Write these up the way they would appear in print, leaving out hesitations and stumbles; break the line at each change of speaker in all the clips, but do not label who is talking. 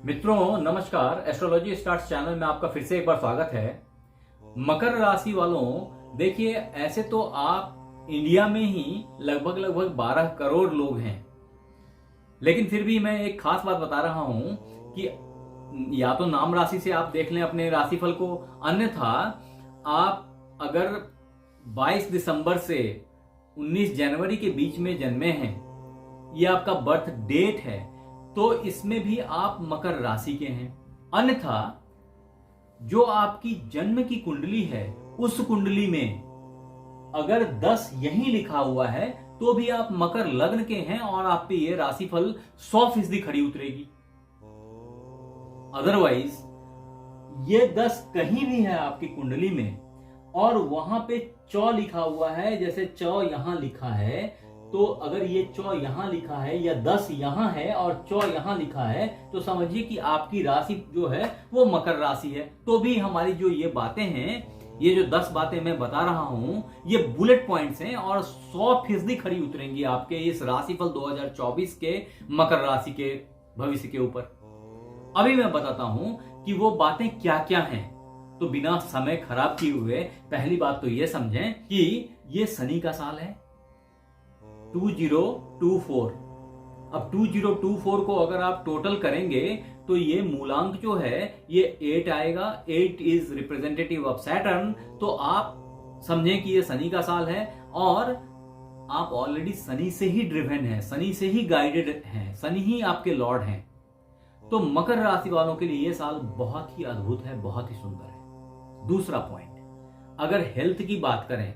मित्रों नमस्कार, astrology stars channel में आपका फिर से एक बार स्वागत है। मकर राशि वालों, देखिए ऐसे तो आप इंडिया में ही लगभग 12 करोड़ लोग हैं, लेकिन फिर भी मैं एक खास बात बता रहा हूं कि या तो नाम राशि से आप देख लें अपने राशिफल को, अन्यथा आप अगर 22 दिसंबर से 19 जनवरी के बीच में जन्मे हैं, ये आपका बर्थ डेट है, तो इसमें भी आप मकर राशि के हैं। अन्यथा जो आपकी जन्म की कुंडली है, उस कुंडली में अगर 10 यहीं लिखा हुआ है तो भी आप मकर लग्न के हैं और आप पे ये राशिफल 100% खड़ी उतरेगी। अदरवाइज ये 10 कहीं भी है आपकी कुंडली में और वहां पे चौ लिखा हुआ है, जैसे चौ यहां लिखा है, तो अगर ये चौ यहां लिखा है या 10 यहां है और चौ यहां लिखा है, तो समझिए कि आपकी राशि जो है वो मकर राशि है। तो भी हमारी जो ये बातें हैं, ये जो 10 बातें मैं बता रहा हूं, ये बुलेट पॉइंट्स हैं और 100% खड़ी उतरेंगी आपके इस राशिफल 2024 के मकर राशि के भविष्य के ऊपर। अभी मैं बताता हूं कि वो बातें क्या क्या हैं। तो बिना समय खराब किए हुए पहली बात तो ये समझें कि ये शनि का साल है 2024। अब 2024 को अगर आप टोटल करेंगे तो ये मूलांक जो है ये 8 आएगा। 8 इज रिप्रेजेंटेटिव ऑफ सैटर्न। तो आप समझें कि ये शनि का साल है और आप ऑलरेडी शनि से ही ड्रिवन हैं, शनि से ही गाइडेड हैं, शनि ही आपके लॉर्ड हैं। तो मकर राशि वालों के लिए ये साल बहुत ही अद्भुत है, बहुत ही सुंदर है। दूसरा पॉइंट, अगर हेल्थ की बात करें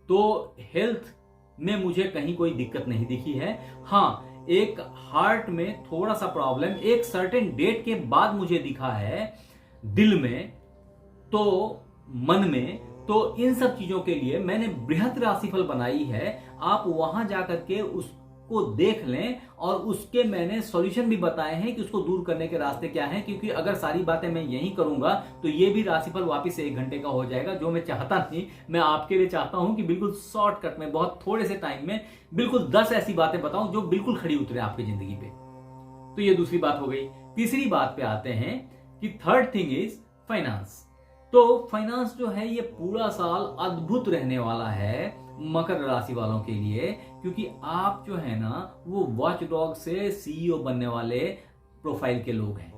तो हेल्थ में मुझे कहीं कोई दिक्कत नहीं दिखी है। हाँ, एक हार्ट में थोड़ा सा प्रॉब्लम एक सर्टेन डेट के बाद मुझे दिखा है, दिल में तो मन में। तो इन सब चीजों के लिए मैंने बृहत राशिफल बनाई है, आप वहां जाकर के उसको देख लें और उसके मैंने सॉल्यूशन भी बताए हैं कि उसको दूर करने के रास्ते क्या हैं। क्योंकि अगर सारी बातें मैं यहीं करूंगा तो ये भी राशिफल वापस से 1 घंटे का हो जाएगा, जो मैं चाहता नहीं। मैं आपके लिए चाहता हूं कि बिल्कुल शॉर्टकट में, बहुत थोड़े से टाइम में बिल्कुल 10 ऐसी बातें बताऊं जो बिल्कुल खड़ी उतरे आपकी जिंदगी पे। तो ये दूसरी बात हो गई। तीसरी बात पे आते हैं कि थर्ड थिंग इज फाइनेंस। तो फाइनेंस जो है ये पूरा साल अद्भुत रहने वाला है मकर राशि वालों के लिए, क्योंकि आप जो है ना वो वॉच डॉग से सीईओ बनने वाले प्रोफाइल के लोग हैं।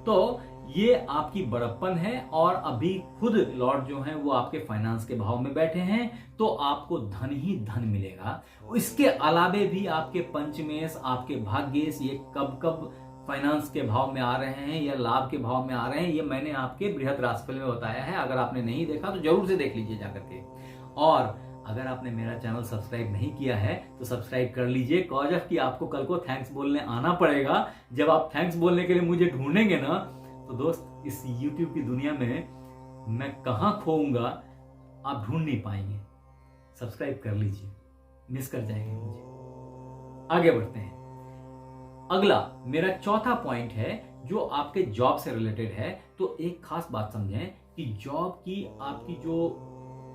तो ये आपकी बड़प्पन है और अभी खुद लॉर्ड जो है वो आपके फाइनेंस के भाव में बैठे हैं, तो आपको धन ही धन मिलेगा। इसके अलावे भी आपके पंचमेश, आपके भाग्येश ये कब कब फाइनेंस के भाव में आ रहे हैं या लाभ के भाव में आ रहे हैं, ये मैंने आपके बृहत राशिफल में बताया है। अगर आपने नहीं देखा तो जरूर से देख लीजिए जाकर के। और अगर आपने मेरा चैनल सब्सक्राइब नहीं किया है तो सब्सक्राइब कर लीजिए, कॉज ऑफ कि आपको कल को थैंक्स बोलने आना पड़ेगा। जब आप थैंक्स बोलने के लिए मुझे ढूंढेंगे ना, तो दोस्त इस YouTube की दुनिया में मैं कहां खोऊंगा आप ढूंढ नहीं पाएंगे। सब्सक्राइब कर लीजिए, मिस कर जाएंगे मुझे। आगे बढ़ते हैं। अगला मेरा चौथा पॉइंट है जो आपके जॉब से रिलेटेड है। तो एक खास बात समझें कि जॉब की आपकी जो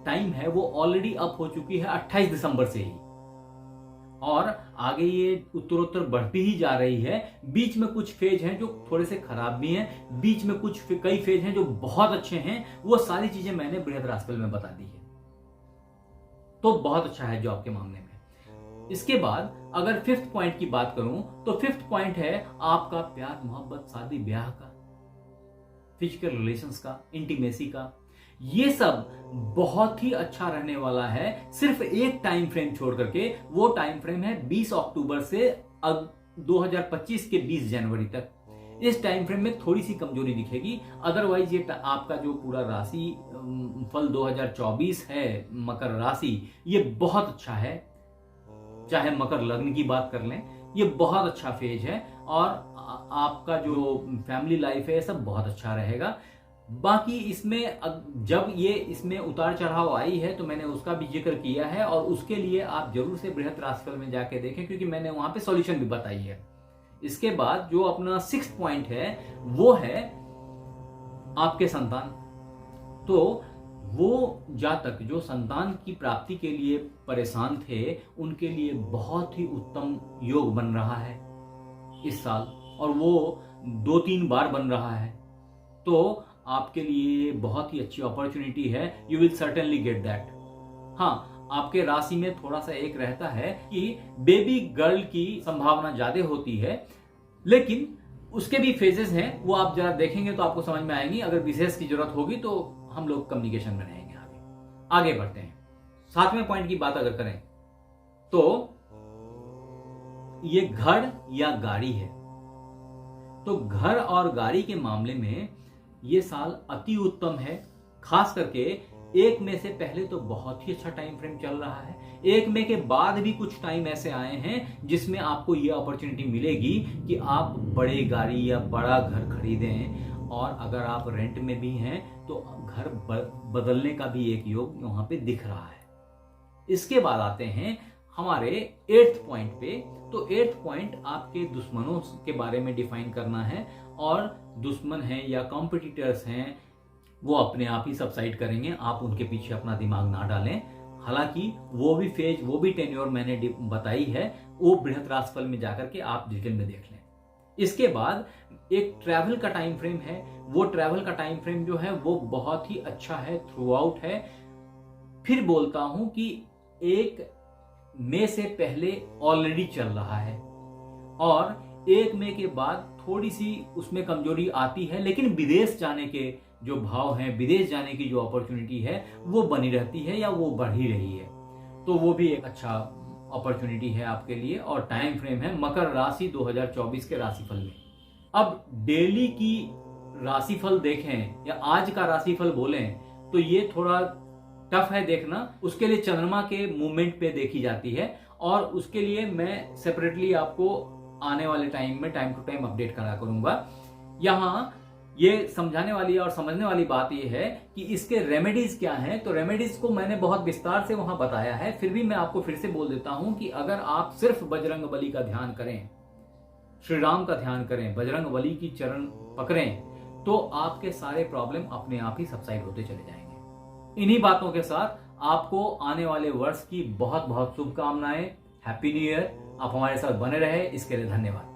टाइम है वो ऑलरेडी अप हो चुकी है 28 दिसंबर से ही, और आगे ये उत्तरोत्तर बढ़ती ही जा रही है। बीच में कुछ फेज हैं जो थोड़े से खराब भी हैं, बीच में कई फेज हैं जो बहुत अच्छे हैं। वो सारी चीजें मैंने बृहद राशिफल में बता दी है, तो बहुत अच्छा है जॉब के मामले में। इसके बाद अगर 5th पॉइंट की बात करूं तो 5th पॉइंट है आपका प्यार मोहब्बत, शादी ब्याह का, फिजिकल रिलेशंस का, इंटीमेसी का। ये सब बहुत ही अच्छा रहने वाला है, सिर्फ एक टाइम फ्रेम छोड़ करके। वो टाइम फ्रेम है 20 अक्टूबर से 2025 के 20 जनवरी तक। इस टाइम फ्रेम में थोड़ी सी कमजोरी दिखेगी, अदरवाइज ये आपका जो पूरा राशि फल 2024 है मकर राशि, ये बहुत अच्छा है। चाहे मकर लग्न की बात कर लें, ये बहुत अच्छा फेज है और आपका जो फैमिली लाइफ है सब बहुत अच्छा रहेगा। बाकी इसमें जब ये इसमें उतार चढ़ाव आई है तो मैंने उसका भी जिक्र किया है, और उसके लिए आप जरूर से बृहत राशिफल में जाके देखें, क्योंकि मैंने वहां पे सॉल्यूशन भी बताई है। इसके बाद जो अपना 6th पॉइंट है वो है आपके संतान। तो वो जातक जो संतान की प्राप्ति के लिए परेशान थे, उनके लिए बहुत ही उत्तम योग बन रहा है इस साल, और वो 2-3 बार बन रहा है, तो आपके लिए बहुत ही अच्छी अपॉर्चुनिटी है। You will certainly get that. हाँ, आपके राशि में थोड़ा सा एक रहता है कि बेबी गर्ल की संभावना ज्यादा होती है, लेकिन उसके भी फेजेस हैं, वो आप जरा देखेंगे तो आपको समझ में आएंगी। अगर विशेष की जरूरत होगी तो हम लोग कम्युनिकेशन में रहेंगे। आगे बढ़ते हैं। 7वें पॉइंट की बात अगर करें तो ये घर या गाड़ी है। तो घर और गाड़ी के मामले में ये साल अति उत्तम है। खास करके 1 मई से पहले तो बहुत ही अच्छा टाइम फ्रेम चल रहा है। 1 मई के बाद भी कुछ टाइम ऐसे आए हैं जिसमें आपको ये अपॉर्चुनिटी मिलेगी कि आप बड़े गाड़ी या बड़ा घर खरीदें, और अगर आप रेंट में भी हैं तो घर बदलने का भी एक योग वहां पे दिख रहा है। इसके बाद आते हैं हमारे 8th पॉइंट पे। तो 8th पॉइंट आपके दुश्मनों के बारे में डिफाइन करना है, और दुश्मन हैं या कॉम्पिटिटर्स हैं वो अपने आप ही सबसाइड करेंगे, आप उनके पीछे अपना दिमाग ना डालें। हालांकि वो भी फेज, वो भी टेन्योर मैंने बताई है, वो बृहत राशिफल में जाकर के आप डिटेल में देख लें। इसके बाद एक ट्रैवल का टाइम फ्रेम है। वो ट्रैवल का टाइम फ्रेम जो है वो बहुत ही अच्छा है, थ्रू आउट है। फिर बोलता हूं कि 1 मई से पहले ऑलरेडी चल रहा है, और 1 मई के बाद थोड़ी सी उसमें कमजोरी आती है, लेकिन विदेश जाने के जो भाव हैं, विदेश जाने की जो अपॉर्चुनिटी है वो बनी रहती है या वो बढ़ ही रही है। तो वो भी एक अच्छा अपॉर्चुनिटी है आपके लिए। और टाइम फ्रेम है मकर राशि 2024 के राशिफल में। अब डेली की राशिफल देखें या आज का राशिफल बोलें तो ये थोड़ा टफ है देखना। उसके लिए चंद्रमा के मूवमेंट पे देखी जाती है, और उसके लिए मैं सेपरेटली आपको आने वाले टाइम में टाइम टू टाइम अपडेट करा करूंगा। यहाँ ये समझाने वाली और समझने वाली बात ये है कि इसके रेमेडीज क्या हैं। तो रेमेडीज को मैंने बहुत विस्तार से वहां बताया है, फिर भी मैं आपको फिर से बोल देता हूं कि अगर आप सिर्फ बजरंगबली का ध्यान करें, श्री राम का ध्यान करें, बजरंगबली की चरण पकड़ें, तो आपके सारे प्रॉब्लम अपने आप ही सबसाइड होते चले जाएंगे। इन्हीं बातों के साथ आपको आने वाले वर्ष की बहुत बहुत शुभकामनाएं। Happy new year. आप हमारे साथ बने रहे, इसके लिए धन्यवाद।